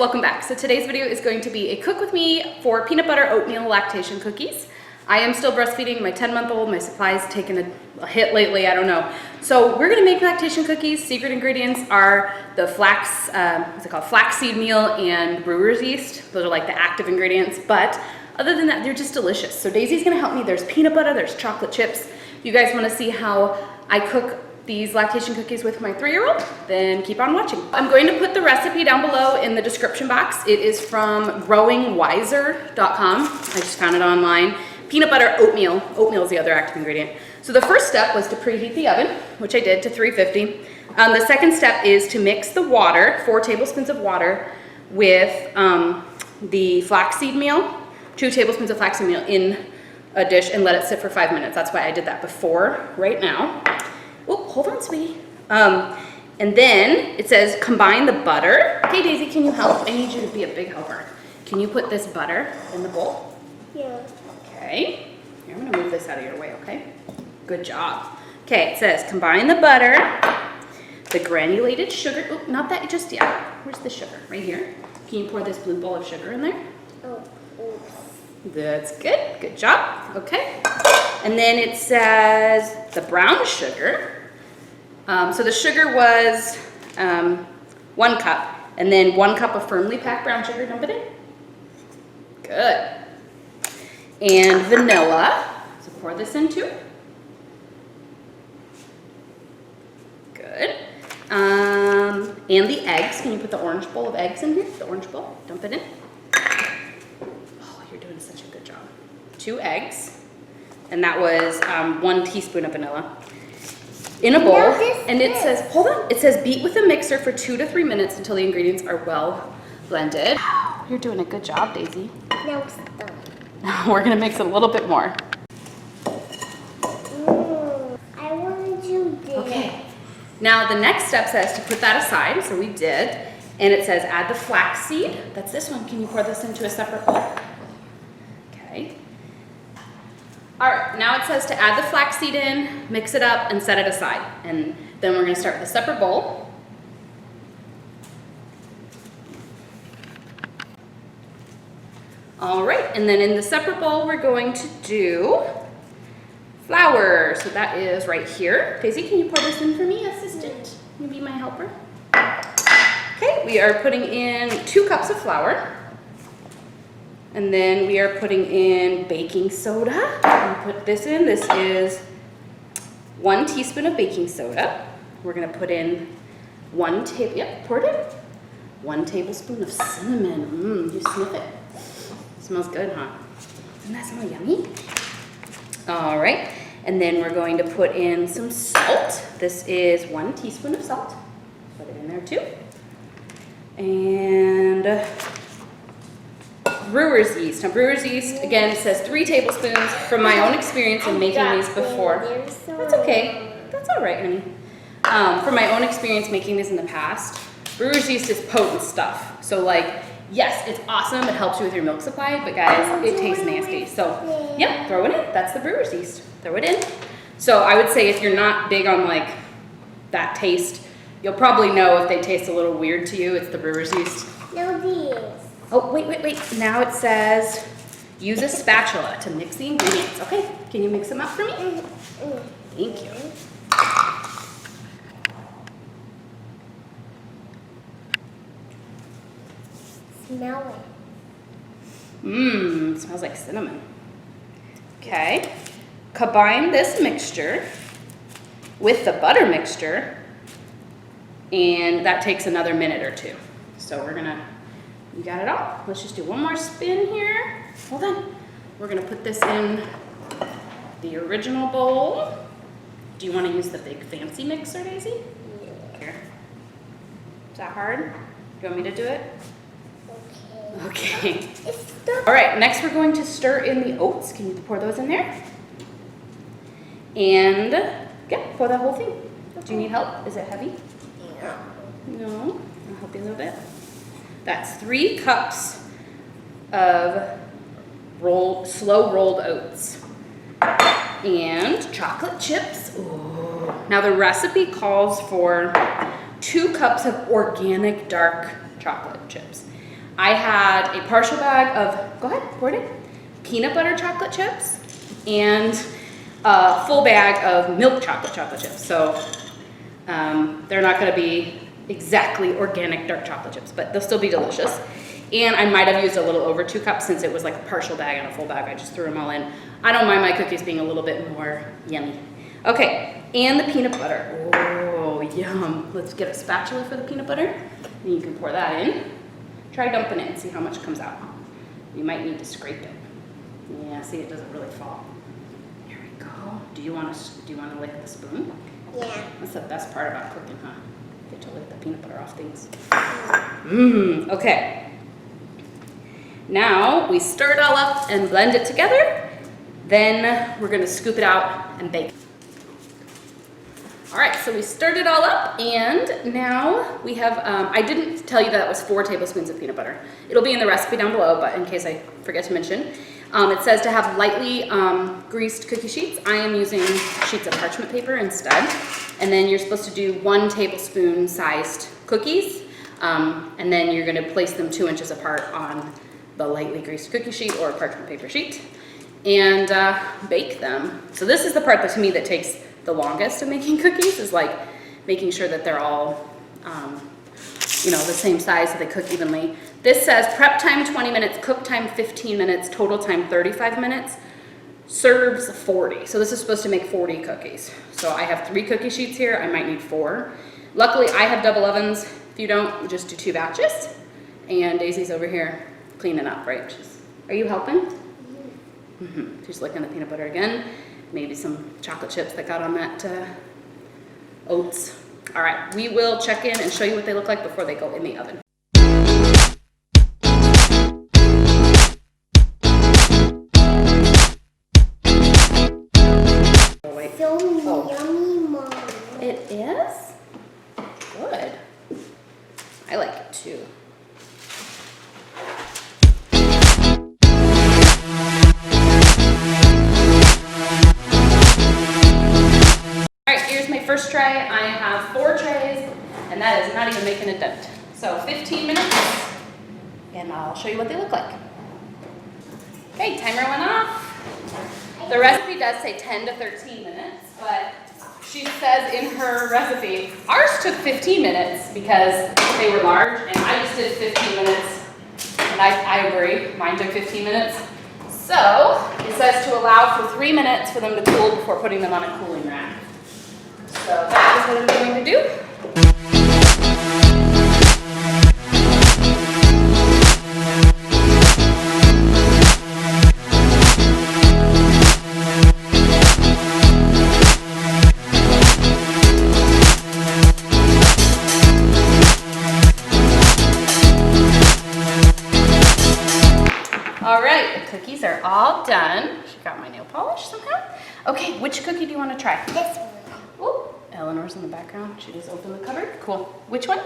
welcome back. So today's video is going to be a cook with me for peanut butter oatmeal lactation cookies. I am still breastfeeding my 10-month-old. My supply's taken a hit lately, I don't know. So we're gonna make lactation cookies. Secret ingredients are the flaxseed meal and brewer's yeast. Those are like the active ingredients, but other than that, they're just delicious. So Daisy's gonna help me. There's peanut butter, there's chocolate chips. If you guys wanna see how I cook these lactation cookies with my 3-year-old, then keep on watching. I'm going to put the recipe down below in the description box. It is from growingwiser.com. I just found it online. Peanut butter oatmeal. Oatmeal is the other active ingredient. So the first step was to preheat the oven, which I did to 350. The second step is to mix the water, 4 tablespoons of water, with the flaxseed meal, 2 tablespoons of flaxseed meal in a dish, and let it sit for 5 minutes. That's why I did that before, right now. Oh, hold on, sweetie. And then it says combine the butter. Okay, Daisy, can you help? I need you to be a big helper. Can you put this butter in the bowl? Yeah. Okay. Here, I'm gonna move this out of your way, okay? Good job. Okay, it says combine the butter, the granulated sugar. Oh, not that just yet. Where's the sugar? Right here. Can you pour this blue bowl of sugar in there? Oh, oops. That's good. Good job. Okay. And then it says the brown sugar. So the sugar was 1 cup, and then 1 cup of firmly packed brown sugar. Dump it in. Good. And vanilla. So pour this in too. Good. And the eggs. Can you put the orange bowl of eggs in here? The orange bowl. Dump it in. Oh, you're doing such a good job. 2 eggs. And that was 1 teaspoon of vanilla. In a bowl, and it says, hold on, it says beat with a mixer for 2 to 3 minutes until the ingredients are well blended. You're doing a good job, Daisy. No, stop. We're gonna mix it a little bit more. I want to do this. Okay. Now the next step says to put that aside, so we did, and it says add the flaxseed. That's this one. Can you pour this into a separate bowl? Okay. All right, now it says to add the flaxseed in, mix it up, and set it aside. And then we're gonna start with a separate bowl. All right, and then in the separate bowl, we're going to do flour. So that is right here. Daisy, can you pour this in for me, assistant? Can you be my helper? Okay, we are putting in 2 cups of flour. And then we are putting in baking soda. We put this in. This is 1 teaspoon of baking soda. We're gonna put in 1 tablespoon of cinnamon. You sniff it. Smells good, huh? Doesn't that smell yummy? All right, and then we're going to put in some salt. This is 1 teaspoon of salt. Put it in there too. And brewer's yeast. Now brewer's yeast, again, says 3 tablespoons from my own experience in making these before. That's okay. That's all right, honey. From my own experience making these in the past, brewer's yeast is potent stuff. So like, yes, it's awesome. It helps you with your milk supply, but guys, it tastes nasty. So yeah, throw it in. That's the brewer's yeast. Throw it in. So I would say if you're not big on like that taste, you'll probably know if they taste a little weird to you, it's the brewer's yeast. No, these. Oh, wait. Now it says use a spatula to mix the ingredients. Okay, can you mix them up for me? Thank you. Smell it. It smells like cinnamon. Okay, combine this mixture with the butter mixture, and that takes another minute or 2. So you got it all. Let's just do 1 more spin here. Hold on. We're gonna put this in the original bowl. Do you want to use the big fancy mixer, Daisy? Yeah. Here. Is that hard? Do you want me to do it? Okay. All right, next we're going to stir in the oats. Can you pour those in there? And yeah, pour the whole thing. Do you need help? Is it heavy? No? I'll help you a little bit. That's 3 cups of slow rolled oats. And chocolate chips. Ooh. Now the recipe calls for 2 cups of organic dark chocolate chips. I had a partial bag of, go ahead, pour it in, peanut butter chocolate chips and a full bag of milk chocolate chips. So they're not gonna be exactly organic dark chocolate chips, but they'll still be delicious. And I might have used a little over 2 cups since it was like a partial bag and a full bag. I just threw them all in. I don't mind my cookies being a little bit more yummy. Okay, and the peanut butter. Oh, yum. Let's get a spatula for the peanut butter. And you can pour that in. Try dumping it and see how much comes out. You might need to scrape it. Yeah, see, it doesn't really fall. Here we go. Do you want to lick the spoon? Yeah. That's the best part about cooking, huh? Get to lick the peanut butter off things. Okay. Now we stir it all up and blend it together. Then we're gonna scoop it out and bake. All right, so we stirred it all up, and now we have, I didn't tell you that was 4 tablespoons of peanut butter. It'll be in the recipe down below, but in case I forget to mention, it says to have lightly greased cookie sheets. I am using sheets of parchment paper instead. And then you're supposed to do 1 tablespoon sized cookies, and then you're gonna place them 2 inches apart on the lightly greased cookie sheet or parchment paper sheet, and bake them. So this is the part that to me that takes the longest of making cookies, is like making sure that they're all you know, the same size so they cook evenly. This says prep time 20 minutes, cook time 15 minutes, total time 35 minutes, serves 40. So this is supposed to make 40 cookies. So I have 3 cookie sheets here, I might need 4. Luckily I have double ovens. If you don't, just do 2 batches. And Daisy's over here cleaning up, right? Are you helping? She's licking the peanut butter again. Maybe some chocolate chips that got on that oats. All right, we will check in and show you what they look like before they go in the oven. So yummy, Mom. It is? Good. I like it too. All right, here's my first tray. I have 4 trays, and that is not even making a dent. So 15 minutes, and I'll show you what they look like. Okay, timer went off. The recipe does say 10 to 13 minutes, but she says in her recipe, ours took 15 minutes because they were large, and I just did 15 minutes, and I agree, mine took 15 minutes. So it says to allow for 3 minutes for them to cool before putting them on a cooling rack. So that is what I'm going to do. All right, the cookies are all done. She got my nail polish somehow. Okay, which cookie do you want to try? This one. Ooh, Eleanor's in the background. She just opened the cupboard. Cool. Which one?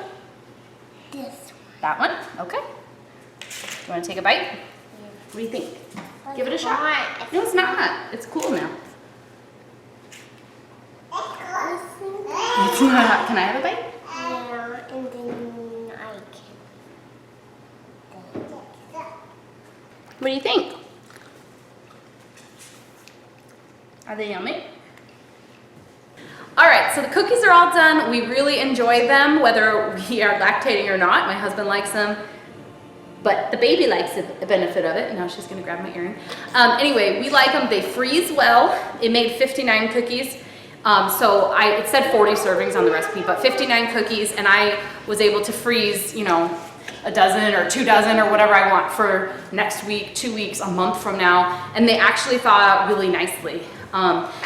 This one. That one? Okay. You want to take a bite? Yeah. What do you think? Give it a shot. No, it's not. It's cool now. It's not. Can I have a bite? Yeah, and then I can. What do you think? Are they yummy? All right, so the cookies are all done. We really enjoy them, whether we are lactating or not. My husband likes them, but the baby likes the benefit of it. Now she's gonna grab my earring. Anyway, we like them. They freeze well. It made 59 cookies. It said 40 servings on the recipe, but 59 cookies, and I was able to freeze, you know, a dozen or 2 dozen or whatever I want for next week, 2 weeks, a month from now, and they actually thaw out really nicely.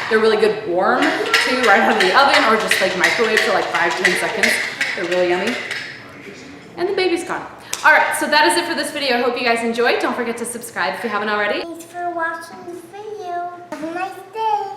They're really good warm too, right out of the oven, or just like microwave for like 5-10 seconds. They're really yummy. And the baby's gone. All right, so that is it for this video. I hope you guys enjoyed. Don't forget to subscribe if you haven't already. Thanks for watching this video. Have a nice day.